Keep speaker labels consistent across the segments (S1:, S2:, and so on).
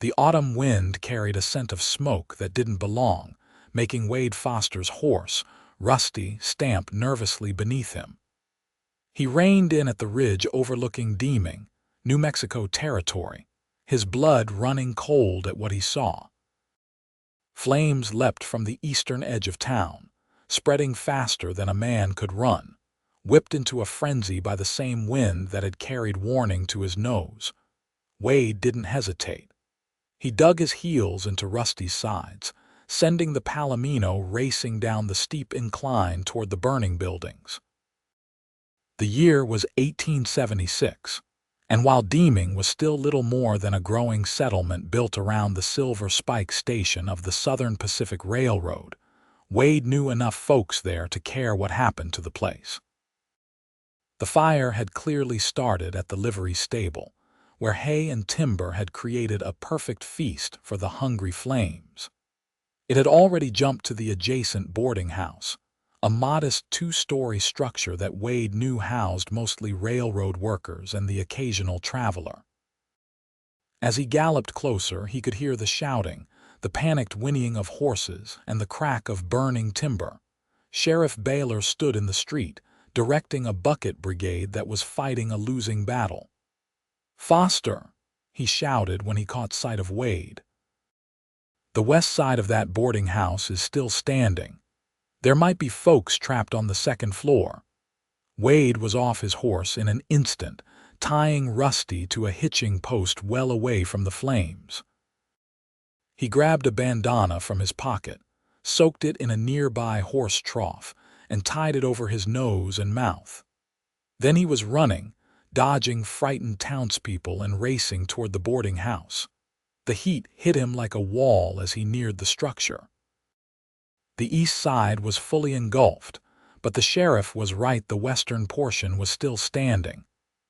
S1: The autumn wind carried a scent of smoke that didn't belong, making Wade Foster's horse, Rusty, stamp nervously beneath him. He reined in at the ridge overlooking Deming, New Mexico territory, his blood running cold at what he saw. Flames leapt from the eastern edge of town, spreading faster than a man could run, whipped into a frenzy by the same wind that had carried warning to his nose. Wade didn't hesitate. He dug his heels into Rusty's sides, sending the Palomino racing down the steep incline toward the burning buildings. The year was 1876, and while Deming was still little more than a growing settlement built around the Silver Spike station of the Southern Pacific Railroad, Wade knew enough folks there to care what happened to the place. The fire had clearly started at the livery stable, where hay and timber had created a perfect feast for the hungry flames. It had already jumped to the adjacent boarding house, a modest two-story structure that Wade knew housed mostly railroad workers and the occasional traveler. As he galloped closer, he could hear the shouting, the panicked whinnying of horses, and the crack of burning timber. Sheriff Baylor stood in the street, directing a bucket brigade that was fighting a losing battle. "Foster!" he shouted when he caught sight of Wade. "The west side of that boarding house is still standing. There might be folks trapped on the second floor." Wade was off his horse in an instant, tying Rusty to a hitching post well away from the flames. He grabbed a bandana from his pocket, soaked it in a nearby horse trough, and tied it over his nose and mouth. Then he was running, dodging frightened townspeople and racing toward the boarding house. The heat hit him like a wall as he neared the structure. The east side was fully engulfed, but the sheriff was right, the western portion was still standing,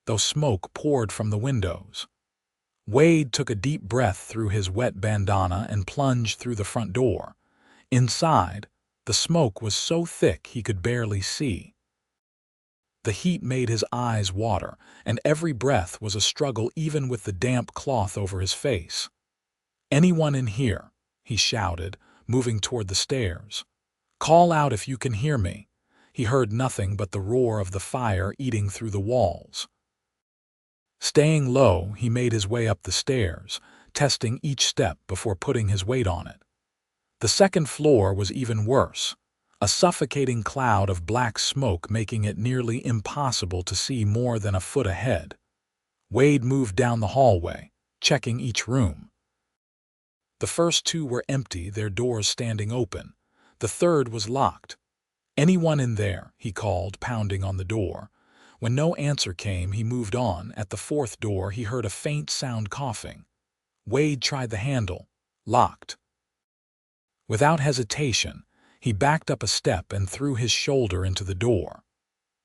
S1: though smoke poured from the windows. Wade took a deep breath through his wet bandana and plunged through the front door. Inside, the smoke was so thick he could barely see. The heat made his eyes water, and every breath was a struggle even with the damp cloth over his face. "Anyone in here?" he shouted, moving toward the stairs. "Call out if you can hear me." He heard nothing but the roar of the fire eating through the walls. Staying low, he made his way up the stairs, testing each step before putting his weight on it. The second floor was even worse, a suffocating cloud of black smoke making it nearly impossible to see more than a foot ahead. Wade moved down the hallway, checking each room. The first two were empty, their doors standing open. The third was locked. "Anyone in there?" he called, pounding on the door. When no answer came, he moved on. At the fourth door, he heard a faint sound, coughing. Wade tried the handle. Locked. Without hesitation, he backed up a step and threw his shoulder into the door.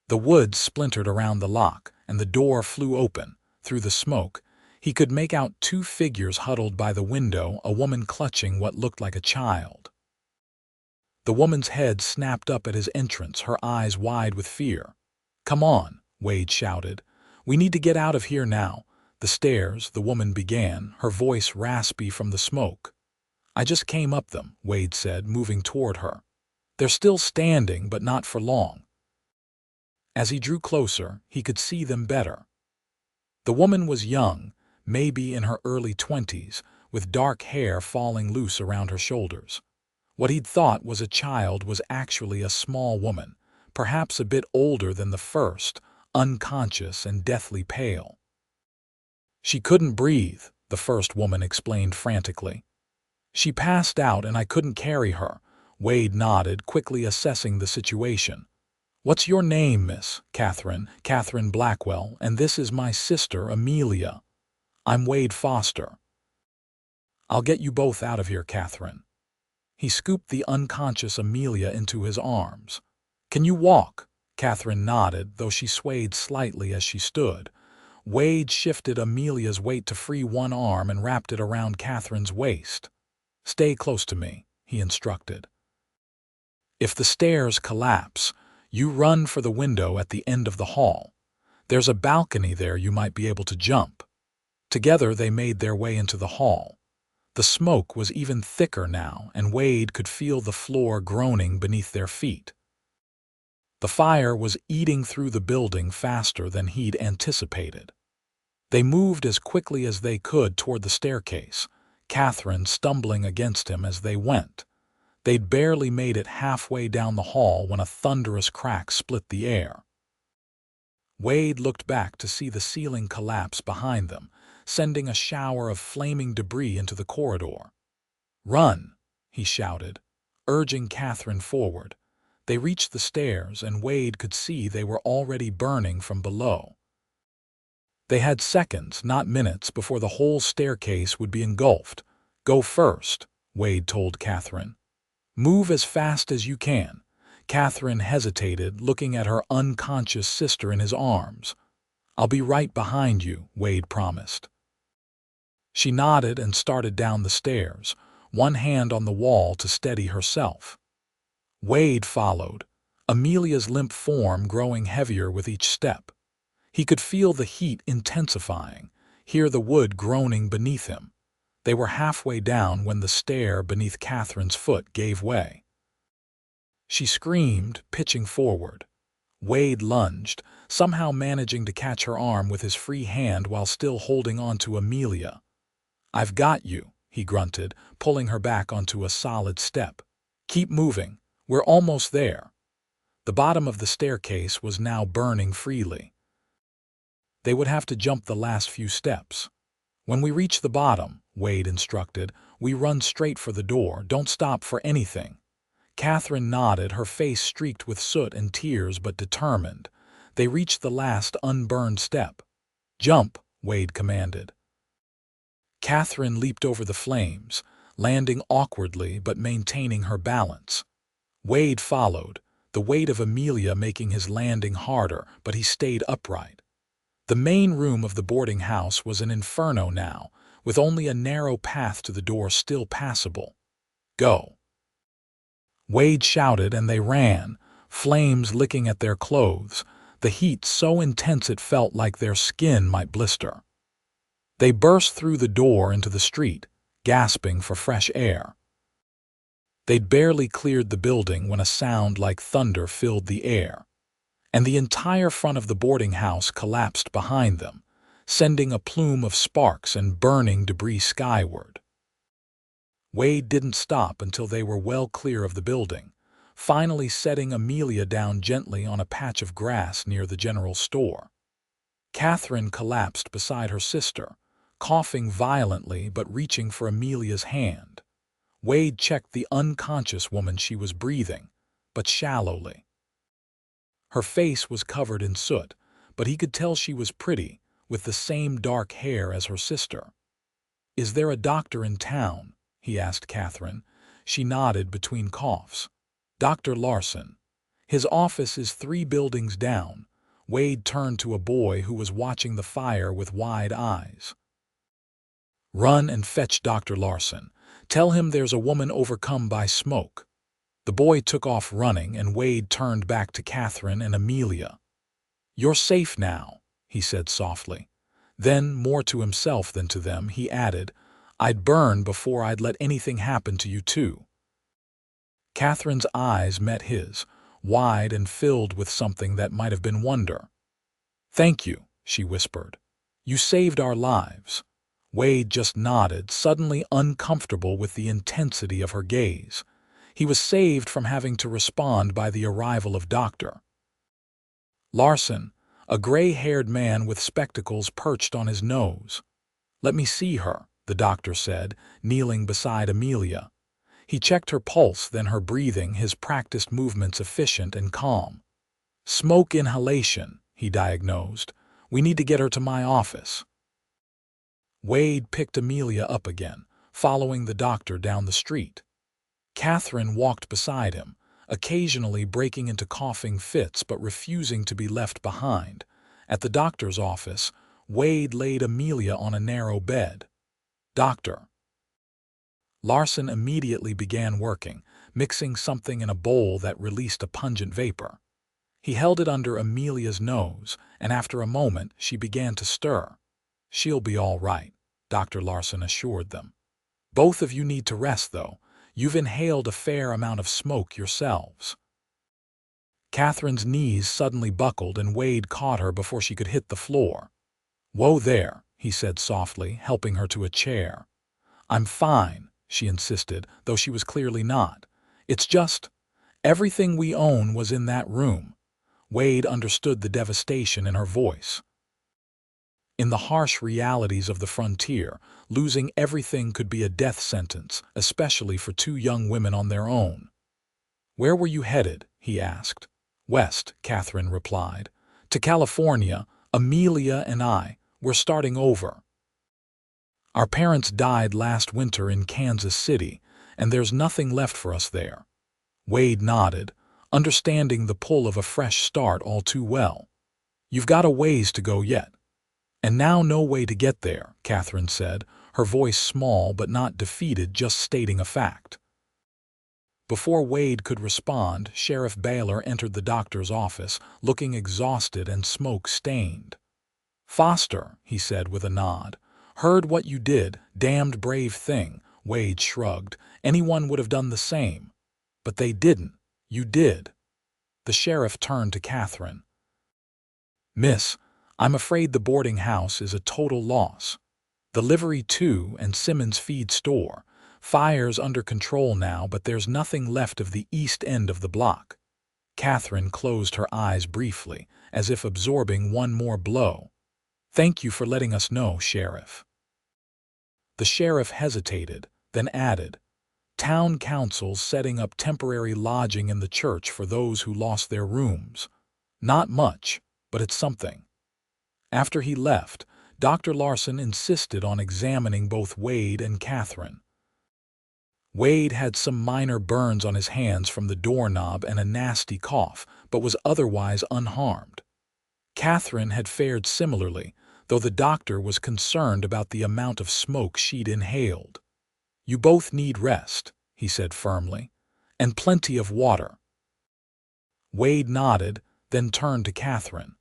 S1: The wood splintered around the lock, and the door flew open. Through the smoke, he could make out two figures huddled by the window, a woman clutching what looked like a child. The woman's head snapped up at his entrance, her eyes wide with fear. "Come on," Wade shouted. "We need to get out of here now." "The stairs," the woman began, her voice raspy from the smoke. "I just came up them," Wade said, moving toward her. "They're still standing, but not for long." As he drew closer, he could see them better. The woman was young, maybe in her early 20s, with dark hair falling loose around her shoulders. What he'd thought was a child was actually a small woman, perhaps a bit older than the first, unconscious and deathly pale. "She couldn't breathe," the first woman explained frantically. "She passed out and I couldn't carry her." Wade nodded, quickly assessing the situation. "What's your name, miss?" "Katherine Blackwell, and this is my sister, Amelia. I'm Wade Foster." "I'll get you both out of here, Katherine." He scooped the unconscious Amelia into his arms. "Can you walk?" Katherine nodded, though she swayed slightly as she stood. Wade shifted Amelia's weight to free one arm and wrapped it around Katherine's waist. "Stay close to me," he instructed. "If the stairs collapse, you run for the window at the end of the hall. There's a balcony there you might be able to jump." Together they made their way into the hall. The smoke was even thicker now, and Wade could feel the floor groaning beneath their feet. The fire was eating through the building faster than he'd anticipated. They moved as quickly as they could toward the staircase, Katherine stumbling against him as they went. They'd barely made it halfway down the hall when a thunderous crack split the air. Wade looked back to see the ceiling collapse behind them, sending a shower of flaming debris into the corridor. "Run!" he shouted, urging Katherine forward. They reached the stairs, and Wade could see they were already burning from below. They had seconds, not minutes, before the whole staircase would be engulfed. "Go first," Wade told Katherine. "Move as fast as you can." Katherine hesitated, looking at her unconscious sister in his arms. "I'll be right behind you," Wade promised. She nodded and started down the stairs, one hand on the wall to steady herself. Wade followed, Amelia's limp form growing heavier with each step. He could feel the heat intensifying, hear the wood groaning beneath him. They were halfway down when the stair beneath Katherine's foot gave way. She screamed, pitching forward. Wade lunged, somehow managing to catch her arm with his free hand while still holding on to Amelia. "I've got you," he grunted, pulling her back onto a solid step. "Keep moving. We're almost there." The bottom of the staircase was now burning freely. They would have to jump the last few steps. "When we reach the bottom," Wade instructed, "we run straight for the door. Don't stop for anything." Katherine nodded, her face streaked with soot and tears but determined. They reached the last unburned step. "Jump," Wade commanded. Katherine leaped over the flames, landing awkwardly but maintaining her balance. Wade followed, the weight of Amelia making his landing harder, but he stayed upright. The main room of the boarding house was an inferno now, with only a narrow path to the door still passable. "Go!" Wade shouted, and they ran, flames licking at their clothes, the heat so intense it felt like their skin might blister. They burst through the door into the street, gasping for fresh air. They'd barely cleared the building when a sound like thunder filled the air, and the entire front of the boarding house collapsed behind them, sending a plume of sparks and burning debris skyward. Wade didn't stop until they were well clear of the building, finally setting Amelia down gently on a patch of grass near the general store. Katherine collapsed beside her sister, coughing violently but reaching for Amelia's hand. Wade checked the unconscious woman. She was breathing, but shallowly. Her face was covered in soot, but he could tell she was pretty, with the same dark hair as her sister. "Is there a doctor in town?" he asked Katherine. She nodded between coughs. "Dr. Larson. His office is 3 buildings down." Wade turned to a boy who was watching the fire with wide eyes. "Run and fetch Dr. Larson. Tell him there's a woman overcome by smoke." The boy took off running, and Wade turned back to Katherine and Amelia. "You're safe now," he said softly. Then, more to himself than to them, he added, "I'd burn before I'd let anything happen to you too." Katherine's eyes met his, wide and filled with something that might have been wonder. "Thank you," she whispered. "You saved our lives." Wade just nodded, suddenly uncomfortable with the intensity of her gaze. He was saved from having to respond by the arrival of Dr. Larson, a gray-haired man with spectacles perched on his nose. "Let me see her," the doctor said, kneeling beside Amelia. He checked her pulse, then her breathing, his practiced movements efficient and calm. "Smoke inhalation," he diagnosed. "We need to get her to my office." Wade picked Amelia up again, following the doctor down the street. Katherine walked beside him, occasionally breaking into coughing fits but refusing to be left behind. At the doctor's office, Wade laid Amelia on a narrow bed. "Doctor." Larson immediately began working, mixing something in a bowl that released a pungent vapor. He held it under Amelia's nose, and after a moment she began to stir. "She'll be all right," Dr. Larson assured them. Both of you need to rest, though. You've inhaled a fair amount of smoke yourselves." Catherine's knees suddenly buckled and Wade caught her before she could hit the floor. "Whoa there," he said softly, helping her to a chair. "I'm fine," she insisted, though she was clearly not. "It's just, everything we own was in that room." Wade understood the devastation in her voice. In the harsh realities of the frontier, losing everything could be a death sentence, especially for two young women on their own. "Where were you headed?" he asked. "West," Katherine replied. "To California. Amelia and I, we're starting over. Our parents died last winter in Kansas City, and there's nothing left for us there." Wade nodded, understanding the pull of a fresh start all too well. "You've got a ways to go yet." "And now no way to get there," Katherine said, her voice small but not defeated, just stating a fact. Before Wade could respond, Sheriff Baylor entered the doctor's office, looking exhausted and smoke-stained. "Foster," he said with a nod. "Heard what you did. Damned brave thing." Wade shrugged. "Anyone would have done the same." "But they didn't. You did." The sheriff turned to Katherine. "Miss, I'm afraid the boarding house is a total loss. The Livery 2 and Simmons Feed Store. Fire's under control now, but there's nothing left of the east end of the block." Katherine closed her eyes briefly, as if absorbing one more blow. "Thank you for letting us know, Sheriff." The sheriff hesitated, then added, "Town council's setting up temporary lodging in the church for those who lost their rooms. Not much, but it's something." After he left, Dr. Larson insisted on examining both Wade and Katherine. Wade had some minor burns on his hands from the doorknob and a nasty cough, but was otherwise unharmed. Katherine had fared similarly, though the doctor was concerned about the amount of smoke she'd inhaled. "You both need rest," he said firmly, "and plenty of water." Wade nodded, then turned to Katherine.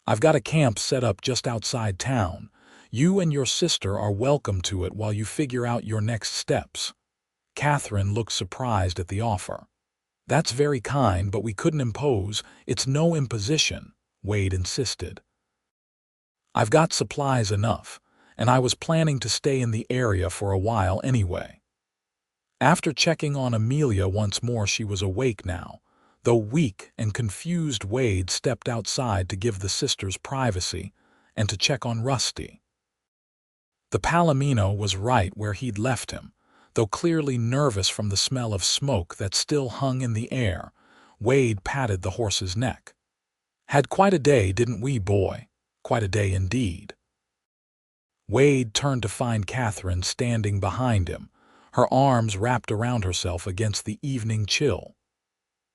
S1: "I've got a camp set up just outside town. You and your sister are welcome to it while you figure out your next steps." Katherine looked surprised at the offer. "That's very kind, but we couldn't impose. It's no imposition," Wade insisted. "I've got supplies enough, and I was planning to stay in the area for a while anyway." After checking on Amelia once more, she was awake now. Though weak and confused, Wade stepped outside to give the sisters privacy and to check on Rusty. The Palomino was right where he'd left him, though clearly nervous from the smell of smoke that still hung in the air. Wade patted the horse's neck. "Had quite a day, didn't we, boy? Quite a day indeed." Wade turned to find Katherine standing behind him, her arms wrapped around herself against the evening chill.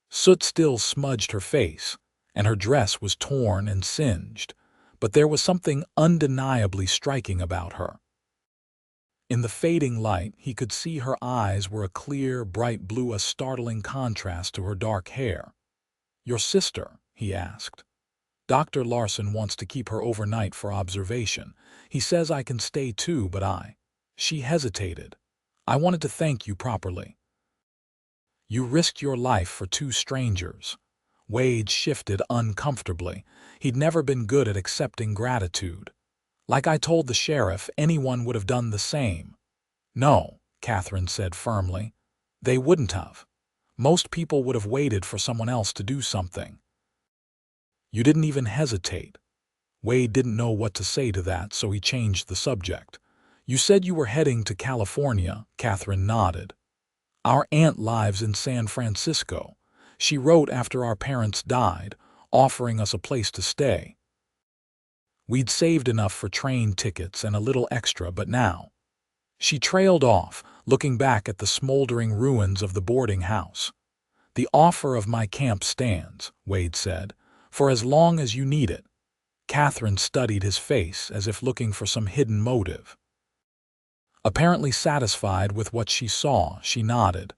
S1: Soot still smudged her face, and her dress was torn and singed, but there was something undeniably striking about her. In the fading light, he could see her eyes were a clear, bright blue, a startling contrast to her dark hair. "Your sister?" he asked. "Dr. Larson wants to keep her overnight for observation. He says I can stay too, but She hesitated. "I wanted to thank you properly." "You risked your life for two strangers." Wade shifted uncomfortably. He'd never been good at accepting gratitude. "Like I told the sheriff, anyone would have done the same." "No," Katherine said firmly. "They wouldn't have. Most people would have waited for someone else to do something." "You didn't even hesitate." Wade didn't know what to say to that, so he changed the subject. "You said you were heading to California." Katherine nodded. "Our aunt lives in San Francisco. She wrote after our parents died, offering us a place to stay. We'd saved enough for train tickets and a little extra, but now—" She trailed off, looking back at the smoldering ruins of the boarding house. "The offer of my camp stands," Wade said, "for as long as you need it." Katherine studied his face as if looking for some hidden motive. Apparently satisfied with what she saw, she nodded.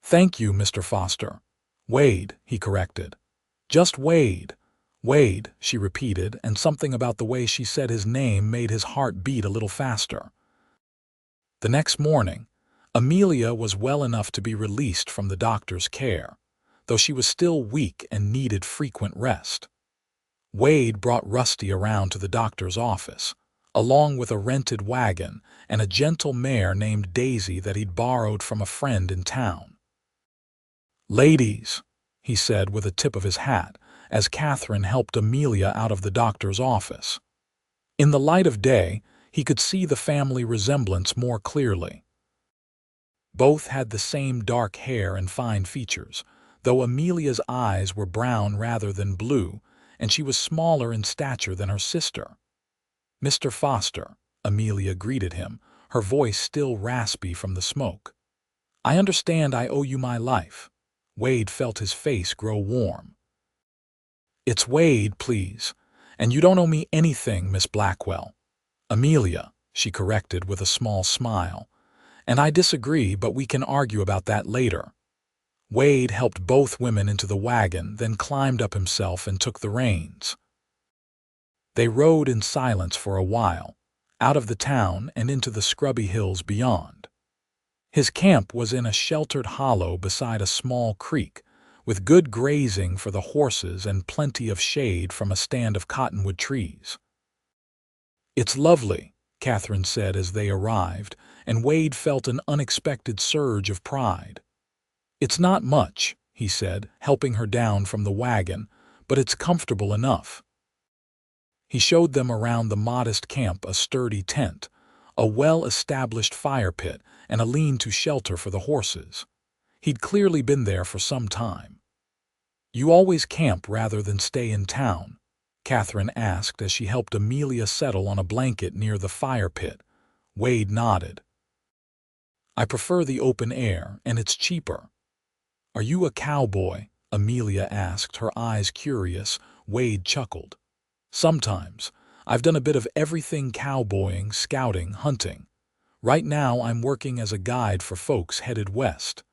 S1: "Thank you, Mr. Foster." "Wade," he corrected. "Just Wade." "Wade," she repeated, and something about the way she said his name made his heart beat a little faster. The next morning, Amelia was well enough to be released from the doctor's care, though she was still weak and needed frequent rest. Wade brought Rusty around to the doctor's office, along with a rented wagon and a gentle mare named Daisy that he'd borrowed from a friend in town. "Ladies," he said with a tip of his hat, as Katherine helped Amelia out of the doctor's office. In the light of day, he could see the family resemblance more clearly. Both had the same dark hair and fine features, though Amelia's eyes were brown rather than blue, and she was smaller in stature than her sister. "Mr. Foster," Amelia greeted him, her voice still raspy from the smoke. "I understand I owe you my life." Wade felt his face grow warm. "It's Wade, please, and you don't owe me anything, Miss Blackwell." "Amelia," she corrected with a small smile. "And I disagree, but we can argue about that later." Wade helped both women into the wagon, then climbed up himself and took the reins. They rode in silence for a while, out of the town and into the scrubby hills beyond. His camp was in a sheltered hollow beside a small creek, with good grazing for the horses and plenty of shade from a stand of cottonwood trees. "It's lovely," Katherine said as they arrived, and Wade felt an unexpected surge of pride. "It's not much," he said, helping her down from the wagon, "but it's comfortable enough." He showed them around the modest camp a sturdy tent, a well-established fire pit, and a lean-to shelter for the horses. He'd clearly been there for some time. "You always camp rather than stay in town?" Katherine asked as she helped Amelia settle on a blanket near the fire pit. Wade nodded. "I prefer the open air, and it's cheaper." "Are you a cowboy?" Amelia asked, her eyes curious. Wade chuckled. "Sometimes. I've done a bit of everything: cowboying, scouting, hunting. Right now I'm working as a guide for folks headed west.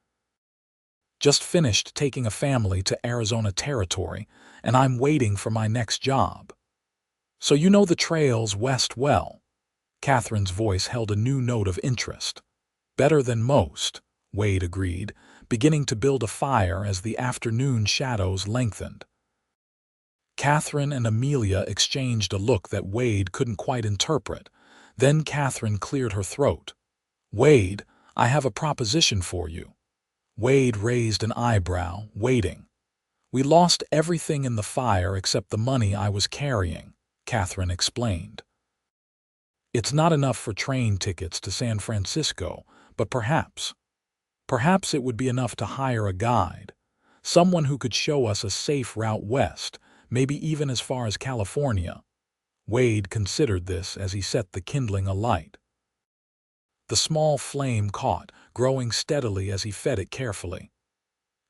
S1: Just finished taking a family to Arizona Territory, and I'm waiting for my next job." "So you know the trails west well?" Katherine's voice held a new note of interest. "Better than most," Wade agreed, beginning to build a fire as the afternoon shadows lengthened. Katherine and Amelia exchanged a look that Wade couldn't quite interpret. Then Katherine cleared her throat. "Wade, I have a proposition for you." Wade raised an eyebrow, waiting. "We lost everything in the fire except the money I was carrying," Katherine explained. "It's not enough for train tickets to San Francisco, but perhaps it would be enough to hire a guide, someone who could show us a safe route west, maybe even as far as California." Wade considered this as he set the kindling alight. The small flame caught, growing steadily as he fed it carefully.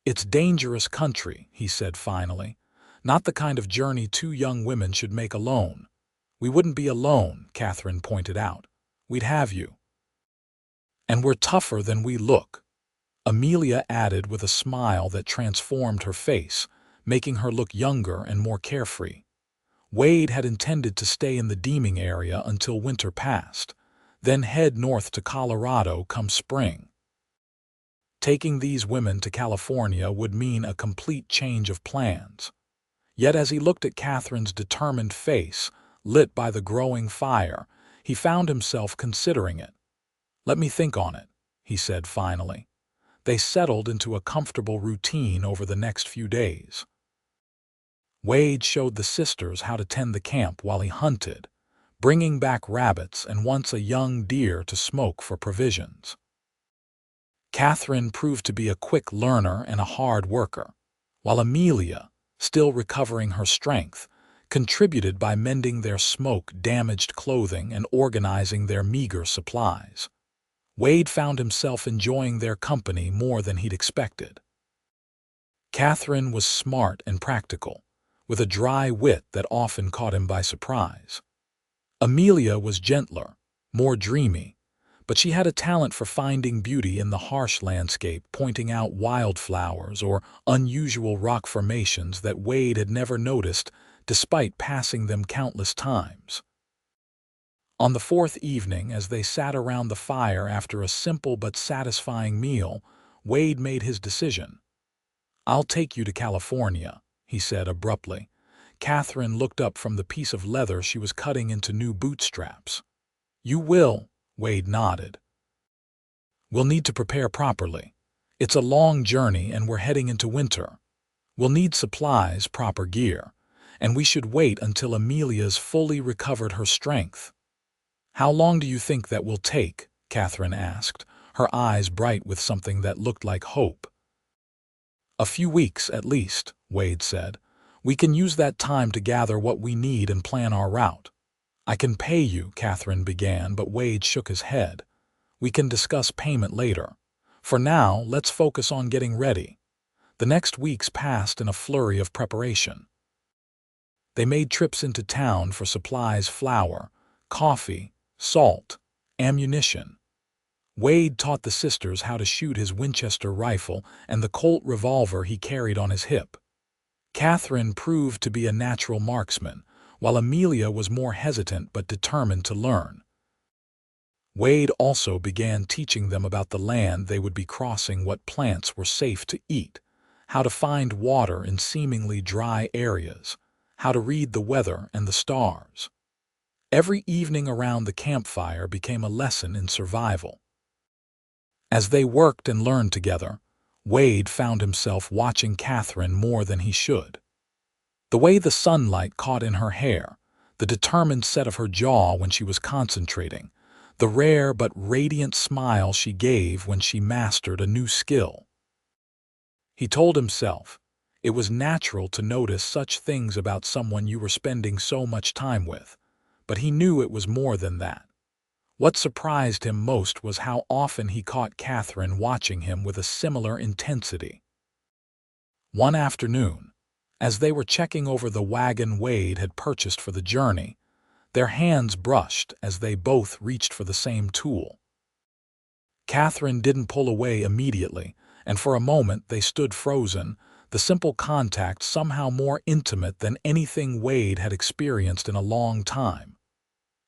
S1: "It's dangerous country," he said finally. "Not the kind of journey two young women should make alone." "We wouldn't be alone," Katherine pointed out. "We'd have you. And we're tougher than we look," Amelia added with a smile that transformed her face, making her look younger and more carefree. Wade had intended to stay in the Deming area until winter passed, then head north to Colorado come spring. Taking these women to California would mean a complete change of plans. Yet as he looked at Katherine's determined face, lit by the growing fire, he found himself considering it. "Let me think on it," he said finally. They settled into a comfortable routine over the next few days. Wade showed the sisters how to tend the camp while he hunted, bringing back rabbits and once a young deer to smoke for provisions. Katherine proved to be a quick learner and a hard worker, while Amelia, still recovering her strength, contributed by mending their smoke-damaged clothing and organizing their meager supplies. Wade found himself enjoying their company more than he'd expected. Katherine was smart and practical, with a dry wit that often caught him by surprise. Amelia was gentler, more dreamy, but she had a talent for finding beauty in the harsh landscape, pointing out wildflowers or unusual rock formations that Wade had never noticed despite passing them countless times. On the fourth evening, as they sat around the fire after a simple but satisfying meal, Wade made his decision. "I'll take you to California," he said abruptly. Katherine looked up from the piece of leather she was cutting into new bootstraps. "You will," Wade nodded. "We'll need to prepare properly. It's a long journey and we're heading into winter. We'll need supplies, proper gear, and we should wait until Amelia's fully recovered her strength." "How long do you think that will take?" Katherine asked, her eyes bright with something that looked like hope. "A few weeks, at least," Wade said. "We can use that time to gather what we need and plan our route." "I can pay you," Katherine began, but Wade shook his head. "We can discuss payment later. For now, let's focus on getting ready." The next weeks passed in a flurry of preparation. They made trips into town for supplies: flour, coffee, salt, ammunition. Wade taught the sisters how to shoot his Winchester rifle and the Colt revolver he carried on his hip. Katherine proved to be a natural marksman, while Amelia was more hesitant but determined to learn. Wade also began teaching them about the land they would be crossing, what plants were safe to eat, how to find water in seemingly dry areas, how to read the weather and the stars. Every evening around the campfire became a lesson in survival. As they worked and learned together, Wade found himself watching Katherine more than he should. The way the sunlight caught in her hair, the determined set of her jaw when she was concentrating, the rare but radiant smile she gave when she mastered a new skill. He told himself it was natural to notice such things about someone you were spending so much time with, but he knew it was more than that. What surprised him most was how often he caught Katherine watching him with a similar intensity. One afternoon, as they were checking over the wagon Wade had purchased for the journey, their hands brushed as they both reached for the same tool. Katherine didn't pull away immediately, and for a moment they stood frozen, the simple contact somehow more intimate than anything Wade had experienced in a long time.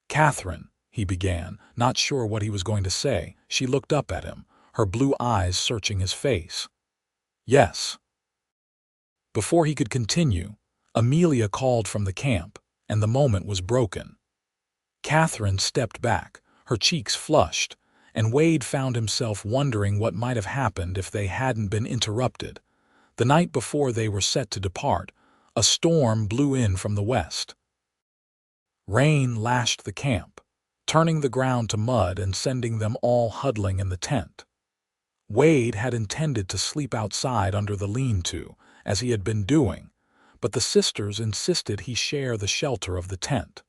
S1: "Katherine," he began, not sure what he was going to say. She looked up at him, her blue eyes searching his face. "Yes." Before he could continue, Amelia called from the camp, and the moment was broken. Katherine stepped back, her cheeks flushed, and Wade found himself wondering what might have happened if they hadn't been interrupted. The night before they were set to depart, a storm blew in from the west. Rain lashed the camp, turning the ground to mud and sending them all huddling in the tent. Wade had intended to sleep outside under the lean-to, as he had been doing, but the sisters insisted he share the shelter of the tent.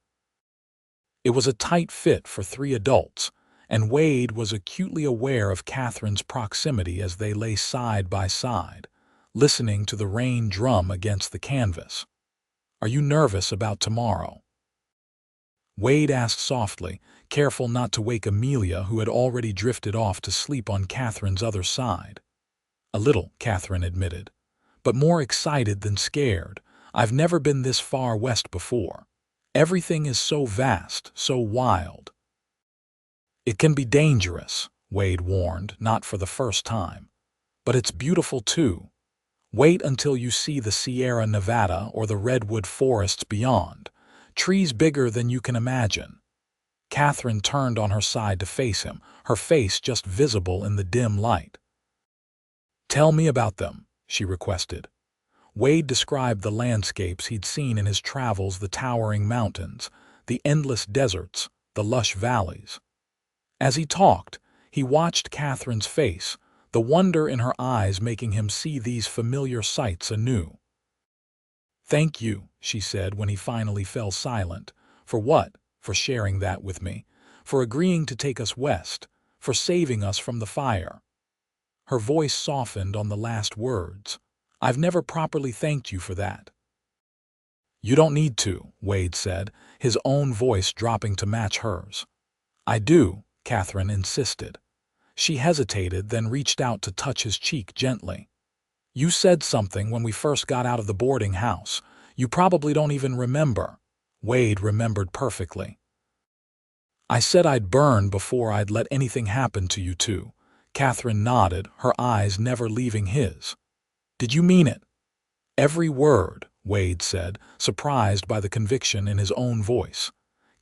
S1: It was a tight fit for 3 adults, and Wade was acutely aware of Katherine's proximity as they lay side by side, listening to the rain drum against the canvas. "Are you nervous about tomorrow?" Wade asked softly, careful not to wake Amelia, who had already drifted off to sleep on Katherine's other side. "A little," Katherine admitted, "but more excited than scared. I've never been this far west before. Everything is so vast, so wild." "It can be dangerous," Wade warned, not for the first time. "But it's beautiful too. Wait until you see the Sierra Nevada or the redwood forests beyond. Trees bigger than you can imagine." Katherine turned on her side to face him, her face just visible in the dim light. "Tell me about them," she requested. Wade described the landscapes he'd seen in his travels, the towering mountains, the endless deserts, the lush valleys. As he talked, he watched Katherine's face, the wonder in her eyes making him see these familiar sights anew. "Thank you," she said when he finally fell silent. "For what? For sharing that with me. For agreeing to take us west. For saving us from the fire." Her voice softened on the last words. "I've never properly thanked you for that." "You don't need to," Wade said, his own voice dropping to match hers. "I do," Katherine insisted. She hesitated, then reached out to touch his cheek gently. "You said something when we first got out of the boarding house. You probably don't even remember." Wade remembered perfectly. I said I'd burn before I'd let anything happen to you two. Katherine nodded, her eyes never leaving his. Did you mean it? Every word, Wade said, surprised by the conviction in his own voice.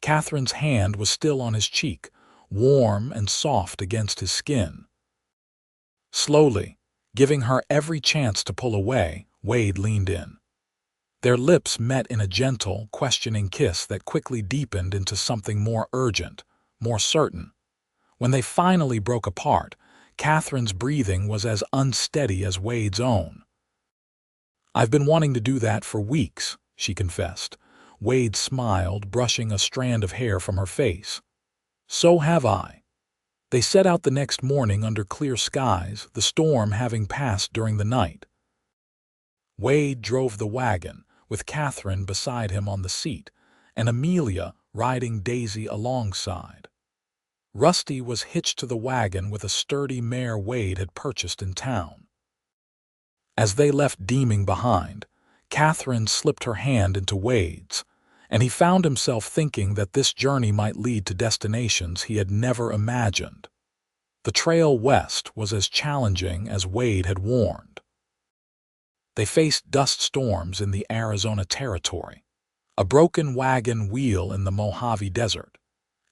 S1: Katherine's hand was still on his cheek, warm and soft against his skin. Slowly, giving her every chance to pull away, Wade leaned in. Their lips met in a gentle, questioning kiss that quickly deepened into something more urgent, more certain. When they finally broke apart, Katherine's breathing was as unsteady as Wade's own. "I've been wanting to do that for weeks," she confessed. Wade smiled, brushing a strand of hair from her face. "So have I." They set out the next morning under clear skies, the storm having passed during the night. Wade drove the wagon, with Katherine beside him on the seat, and Amelia riding Daisy alongside. Rusty was hitched to the wagon with a sturdy mare Wade had purchased in town. As they left Deming behind, Katherine slipped her hand into Wade's, and he found himself thinking that this journey might lead to destinations he had never imagined. The trail west was as challenging as Wade had warned. They faced dust storms in the Arizona Territory, a broken wagon wheel in the Mojave Desert,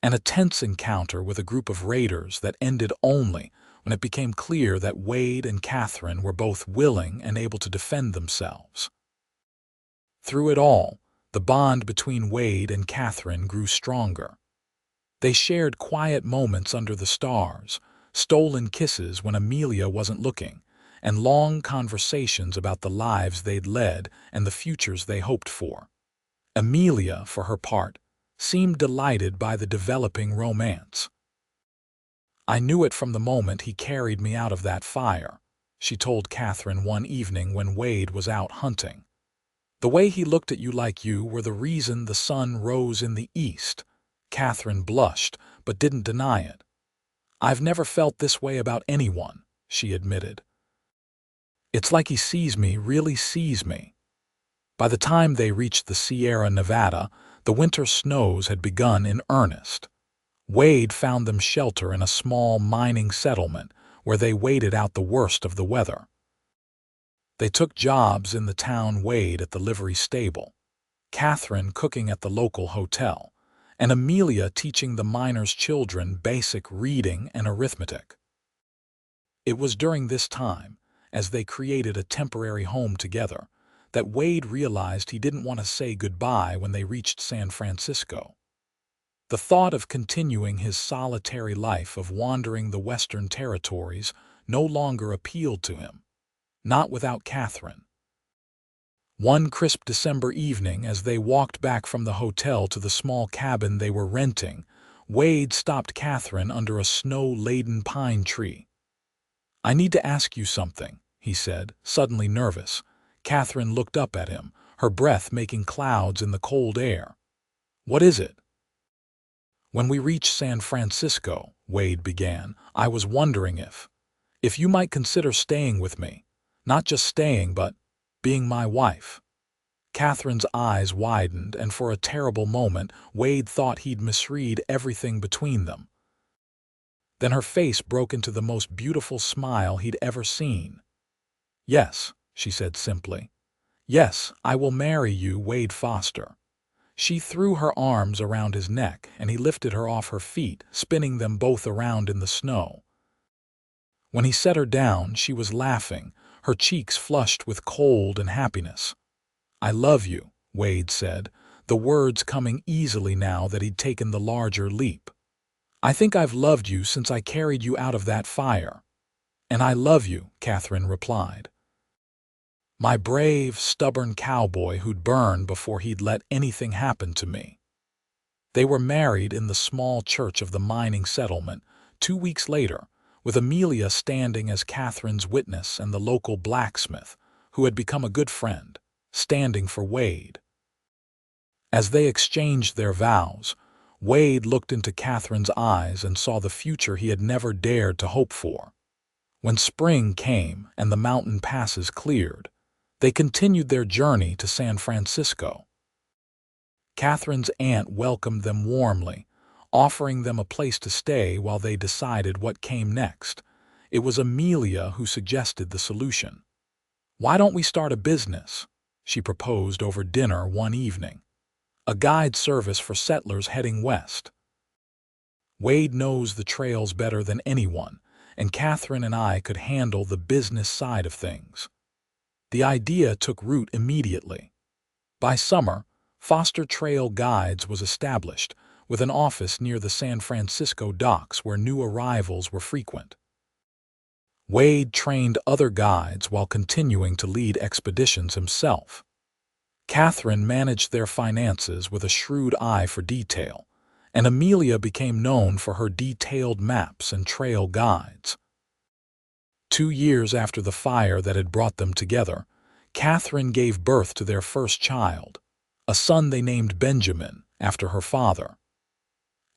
S1: and a tense encounter with a group of raiders that ended only when it became clear that Wade and Katherine were both willing and able to defend themselves. Through it all, the bond between Wade and Katherine grew stronger. They shared quiet moments under the stars, stolen kisses when Amelia wasn't looking, and long conversations about the lives they'd led and the futures they hoped for. Amelia, for her part, seemed delighted by the developing romance. "I knew it from the moment he carried me out of that fire," she told Katherine one evening when Wade was out hunting. "The way he looked at you like you were the reason the sun rose in the east." Katherine blushed, but didn't deny it. "I've never felt this way about anyone," she admitted. "It's like he sees me, really sees me." By the time they reached the Sierra Nevada, the winter snows had begun in earnest. Wade found them shelter in a small mining settlement where they waited out the worst of the weather. They took jobs in the town, Wade at the livery stable, Katherine cooking at the local hotel, and Amelia teaching the miners' children basic reading and arithmetic. It was during this time, as they created a temporary home together, that Wade realized he didn't want to say goodbye when they reached San Francisco. The thought of continuing his solitary life of wandering the Western territories no longer appealed to him, not without Katherine. One crisp December evening, as they walked back from the hotel to the small cabin they were renting, Wade stopped Katherine under a snow-laden pine tree. "I need to ask you something," he said, suddenly nervous. Katherine looked up at him, her breath making clouds in the cold air. "What is it?" "When we reached San Francisco," Wade began, "I was wondering if you might consider staying with me. Not just staying, but being my wife." Katherine's eyes widened, and for a terrible moment, Wade thought he'd misread everything between them. Then her face broke into the most beautiful smile he'd ever seen. "Yes," she said simply. "Yes, I will marry you, Wade Foster." She threw her arms around his neck, and he lifted her off her feet, spinning them both around in the snow. When he set her down, she was laughing, her cheeks flushed with cold and happiness. "I love you," Wade said, the words coming easily now that he'd taken the larger leap. "I think I've loved you since I carried you out of that fire." "And I love you," Katherine replied. "My brave, stubborn cowboy who'd burn before he'd let anything happen to me." They were married in the small church of the mining settlement 2 weeks later, with Amelia standing as Katherine's witness and the local blacksmith, who had become a good friend, standing for Wade. As they exchanged their vows, Wade looked into Katherine's eyes and saw the future he had never dared to hope for. When spring came and the mountain passes cleared, they continued their journey to San Francisco. Katherine's aunt welcomed them warmly, offering them a place to stay while they decided what came next. It was Amelia who suggested the solution. "Why don't we start a business?" she proposed over dinner one evening. "A guide service for settlers heading west. Wade knows the trails better than anyone, and Katherine and I could handle the business side of things." The idea took root immediately. By summer, Foster Trail Guides was established, with an office near the San Francisco docks where new arrivals were frequent. Wade trained other guides while continuing to lead expeditions himself. Katherine managed their finances with a shrewd eye for detail, and Amelia became known for her detailed maps and trail guides. 2 years after the fire that had brought them together, Katherine gave birth to their first child, a son they named Benjamin, after her father.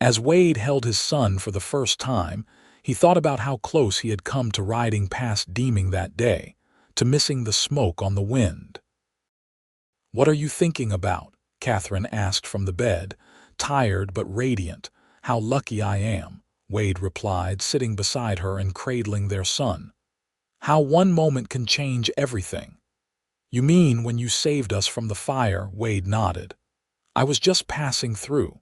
S1: As Wade held his son for the first time, he thought about how close he had come to riding past Deming that day, to missing the smoke on the wind. "What are you thinking about?" Katherine asked from the bed, tired but radiant. "How lucky I am," Wade replied, sitting beside her and cradling their son. "How one moment can change everything." "You mean when you saved us from the fire?" Wade nodded. "I was just passing through."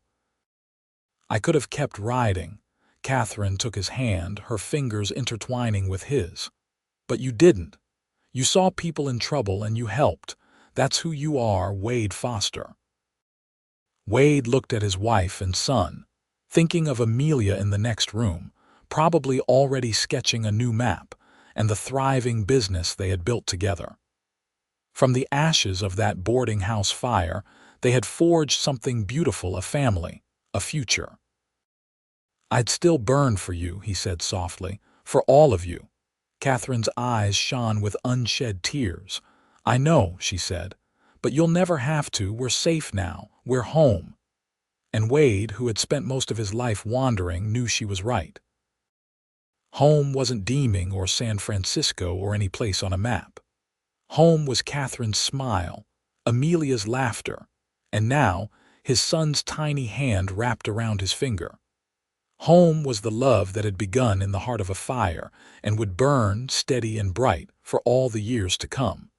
S1: "I could have kept riding." Katherine took his hand, her fingers intertwining with his. "But you didn't. You saw people in trouble and you helped. That's who you are, Wade Foster." Wade looked at his wife and son, thinking of Amelia in the next room, probably already sketching a new map, and the thriving business they had built together. From the ashes of that boarding house fire, they had forged something beautiful, a family, a future. "I'd still burn for you," he said softly, "for all of you." Katherine's eyes shone with unshed tears. "I know," she said, "but you'll never have to. We're safe now. We're home." And Wade, who had spent most of his life wandering, knew she was right. Home wasn't Deming or San Francisco or any place on a map. Home was Katherine's smile, Amelia's laughter, and now his son's tiny hand wrapped around his finger. Home was the love that had begun in the heart of a fire and would burn steady and bright for all the years to come.